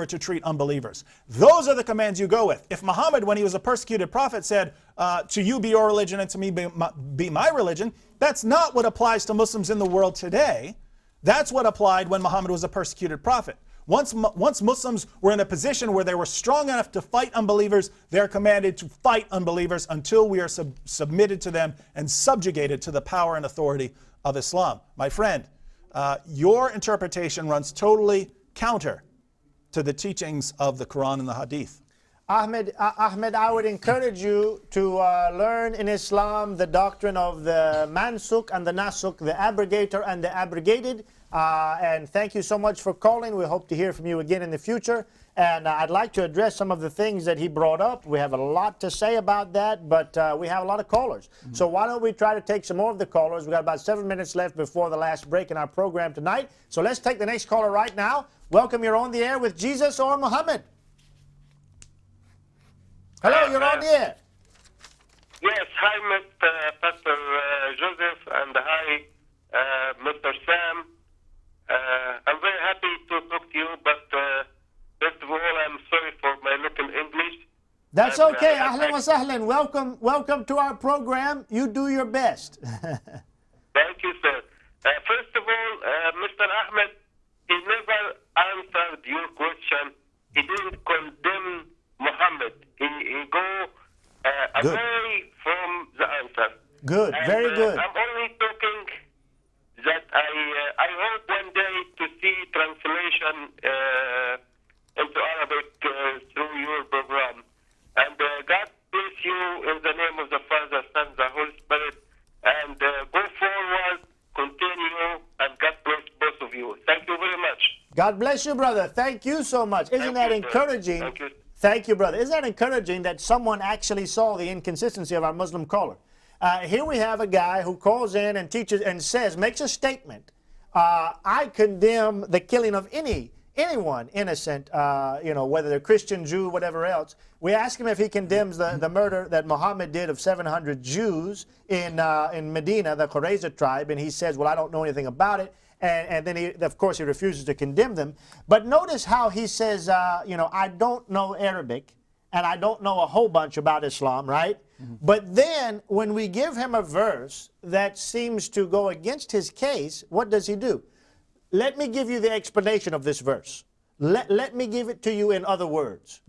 we're to treat unbelievers. Those are the commands you go with. If Muhammad, when he was a persecuted prophet, said, to you be your religion and to me be my religion, that's not what applies to Muslims in the world today. That's what applied when Muhammad was a persecuted prophet. Once Muslims were in a position where they were strong enough to fight unbelievers, they're commanded to fight unbelievers until we are submitted to them and subjugated to the power and authority of Islam. My friend, your interpretation runs totally counter to the teachings of the Quran and the Hadith. Ahmed, I would encourage you to learn in Islam the doctrine of the mansuk and the nasuk, the abrogator and the abrogated. And thank you so much for calling. We hope to hear from you again in the future. And I'd like to address some of the things that he brought up. We have a lot to say about that, but we have a lot of callers. So why don't we try to take some more of the callers? We've got about 7 minutes left before the last break in our program tonight. So let's take the next caller right now. Welcome, you're on the air with Jesus or Muhammad. Hello, you're on the air. Yes, hi, Mr. Pastor Joseph, and hi, Mr. Sam. I'm very happy to talk to you, but first of all, I'm sorry for my little English. That's okay. Ahlan wa sahlan. Welcome to our program. You do your best. Thank you, sir. First of all, Mr. Ahmed, he never answered your question. He didn't condemn Muhammad. He go away from the answer. Good, and, very good. I'm only talking that I hope one day to see translation into Arabic through your program. And God bless you in the name of the Father, Son, the Holy Spirit. And go forward, continue, and God bless both of you. Thank you very much. God bless you, brother. Thank you so much. Isn't that encouraging? Thank you. Thank you, brother. Isn't that encouraging that someone actually saw the inconsistency of our Muslim caller? Here we have a guy who calls in and teaches and says, makes a statement. I condemn the killing of anyone innocent, whether they're Christian, Jew, whatever else. We ask him if he condemns the murder that Muhammad did of 700 Jews in Medina, the Qurayza tribe, and he says, well, I don't know anything about it. And then, of course, he refuses to condemn them. But notice how he says, I don't know Arabic, and I don't know a whole bunch about Islam, right? But then, when we give him a verse that seems to go against his case, what does he do? Let me give you the explanation of this verse. Let me give it to you in other words.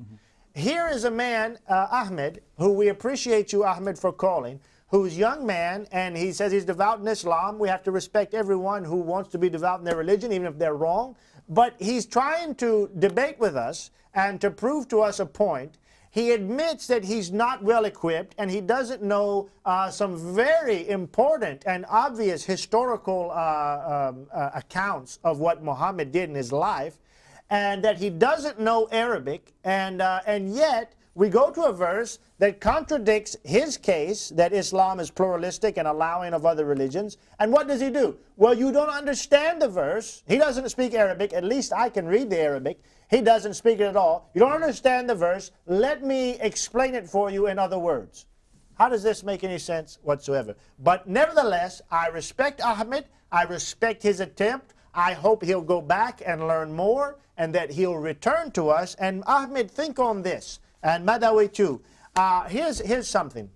Here is a man, Ahmed, who we appreciate you, Ahmed, for calling, who's a young man, and he says he's devout in Islam. We have to respect everyone who wants to be devout in their religion, even if they're wrong. But he's trying to debate with us and to prove to us a point. He admits that he's not well equipped, and he doesn't know some very important and obvious historical accounts of what Muhammad did in his life, and that he doesn't know Arabic, and yet we go to a verse that contradicts his case that Islam is pluralistic and allowing of other religions. And what does he do? Well, you don't understand the verse. He doesn't speak Arabic. At least I can read the Arabic. He doesn't speak it at all. You don't understand the verse. Let me explain it for you in other words. How does this make any sense whatsoever? But nevertheless, I respect Ahmed. I respect his attempt. I hope he'll go back and learn more, and that he'll return to us. And Ahmed, think on this. And Madawi too. Here's something.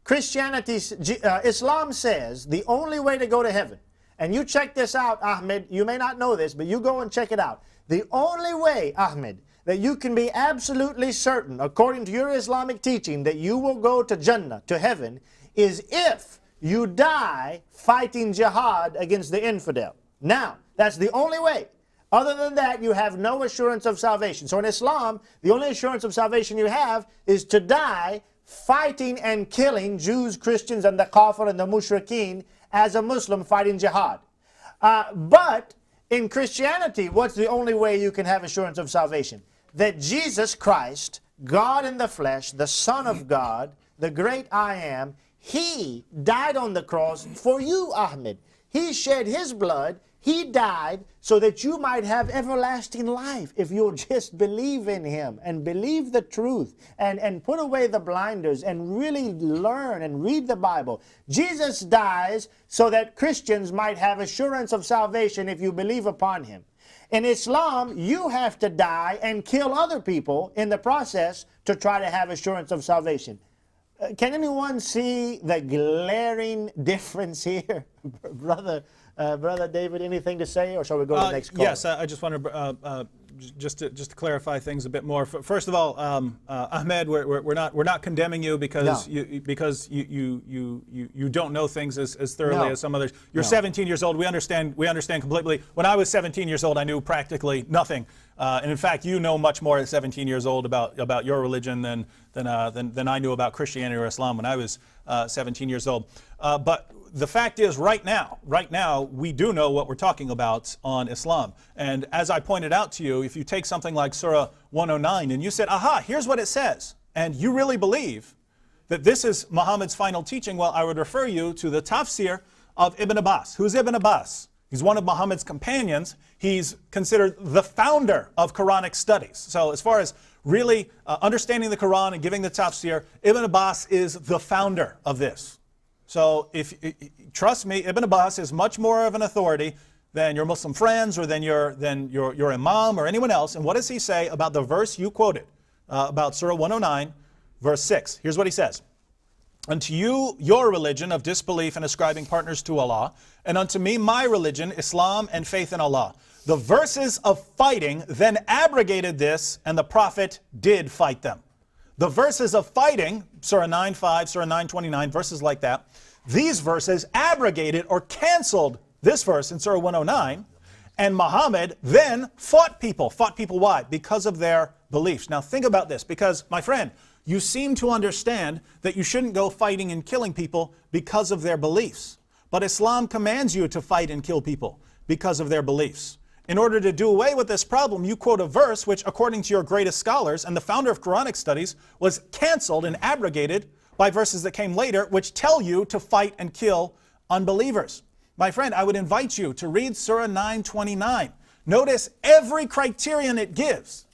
Christianity, Islam says the only way to go to heaven, and you check this out, Ahmed, you may not know this, but you go and check it out. The only way, Ahmed, that you can be absolutely certain, according to your Islamic teaching, that you will go to Jannah, to heaven, is if you die fighting jihad against the infidel. Now, that's the only way. Other than that, you have no assurance of salvation. So in Islam, the only assurance of salvation you have is to die fighting and killing Jews, Christians, and the kafir and the mushrikeen as a Muslim fighting jihad. But in Christianity, what's the only way you can have assurance of salvation? That Jesus Christ, God in the flesh, the Son of God, the great I am, He died on the cross for you, Ahmed. He shed His blood. He died so that you might have everlasting life if you'll just believe in Him and believe the truth and put away the blinders and really learn and read the Bible. Jesus dies so that Christians might have assurance of salvation if you believe upon Him. In Islam, you have to die and kill other people in the process to try to have assurance of salvation. Can anyone see the glaring difference here? Brother David, anything to say, or shall we go to the next call? Yes, I just want to just to clarify things a bit more. First of all, Ahmed, we're not condemning you because you don't know things as thoroughly as some others. You're 17 years old. We understand completely. When I was 17 years old, I knew practically nothing. And in fact, you know much more at 17 years old about your religion than I knew about Christianity or Islam when I was 17 years old. But the fact is, right now, we do know what we're talking about on Islam. And as I pointed out to you, if you take something like Surah 109 and you said, aha, here's what it says, and you really believe that this is Muhammad's final teaching, well, I would refer you to the tafsir of Ibn Abbas. Who's Ibn Abbas? He's one of Muhammad's companions. He's considered the founder of Quranic studies. So as far as really understanding the Quran and giving the tafsir, Ibn Abbas is the founder of this. So trust me, Ibn Abbas is much more of an authority than your Muslim friends or than your imam or anyone else. And what does he say about the verse you quoted, about Surah 109, verse 6? Here's what he says. Unto you, your religion of disbelief and ascribing partners to Allah, and unto me, my religion, Islam and faith in Allah. The verses of fighting then abrogated this, and the Prophet did fight them. The verses of fighting, Surah 9:5, Surah 9:29, verses like that, these verses abrogated or canceled this verse in Surah 109, and Muhammad then fought people. Fought people why? Because of their beliefs. Now think about this, because, my friend, you seem to understand that you shouldn't go fighting and killing people because of their beliefs. But Islam commands you to fight and kill people because of their beliefs. In order to do away with this problem, you quote a verse which, according to your greatest scholars and the founder of Quranic studies, was canceled and abrogated by verses that came later, which tell you to fight and kill unbelievers. My friend, I would invite you to read Surah 9:29. Notice every criterion it gives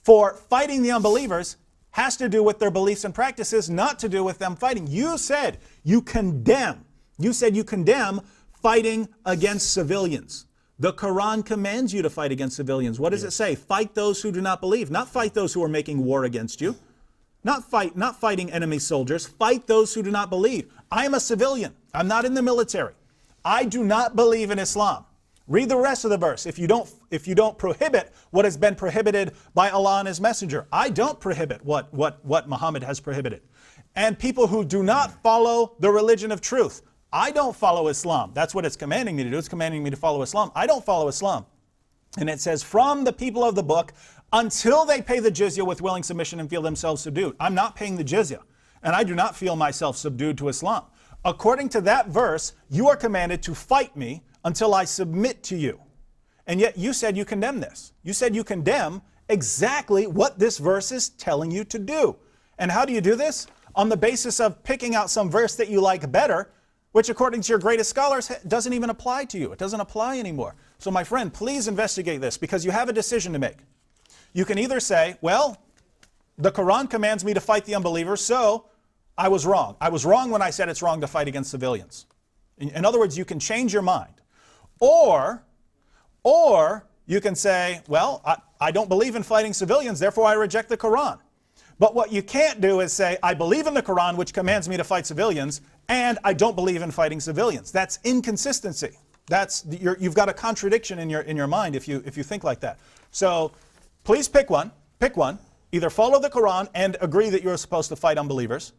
for fighting the unbelievers has to do with their beliefs and practices, not to do with them fighting. You said you condemn fighting against civilians. The Quran commands you to fight against civilians. What does it say? Fight those who do not believe. Not fight those who are making war against you. Not fighting enemy soldiers. Fight those who do not believe. I am a civilian. I'm not in the military. I do not believe in Islam. Read the rest of the verse. If you don't prohibit what has been prohibited by Allah and His Messenger. I don't prohibit what Muhammad has prohibited. And people who do not follow the religion of truth. I don't follow Islam. That's what it's commanding me to do. It's commanding me to follow Islam. I don't follow Islam. And it says, from the people of the book, until they pay the jizya with willing submission and feel themselves subdued. I'm not paying the jizya. And I do not feel myself subdued to Islam. According to that verse, you are commanded to fight me until I submit to you. And yet you said you condemn this. You said you condemn exactly what this verse is telling you to do. And how do you do this? On the basis of picking out some verse that you like better, which according to your greatest scholars doesn't even apply to you. It doesn't apply anymore. So my friend, please investigate this, because you have a decision to make. You can either say, well, the Quran commands me to fight the unbelievers, so I was wrong. I was wrong when I said it's wrong to fight against civilians. In other words, you can change your mind. Or you can say, well, I don't believe in fighting civilians, therefore I reject the Quran. But what you can't do is say, I believe in the Quran, which commands me to fight civilians, and I don't believe in fighting civilians. That's inconsistency. You've got a contradiction in your mind if you think like that. So please pick one. Pick one. Either follow the Quran and agree that you're supposed to fight unbelievers,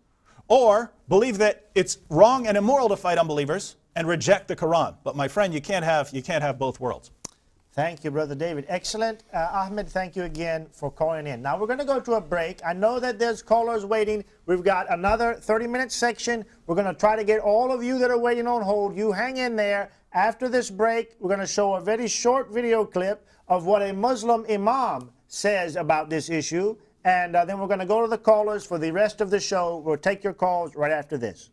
or believe that it's wrong and immoral to fight unbelievers and reject the Quran. But my friend, you can't have both worlds. Thank you, Brother David. Excellent. Ahmed, thank you again for calling in. Now we're going to go to a break. I know that there's callers waiting. We've got another 30-minute section. We're going to try to get all of you that are waiting on hold. You hang in there. After this break, we're going to show a very short video clip of what a Muslim imam says about this issue. And then we're going to go to the callers for the rest of the show. We'll take your calls right after this.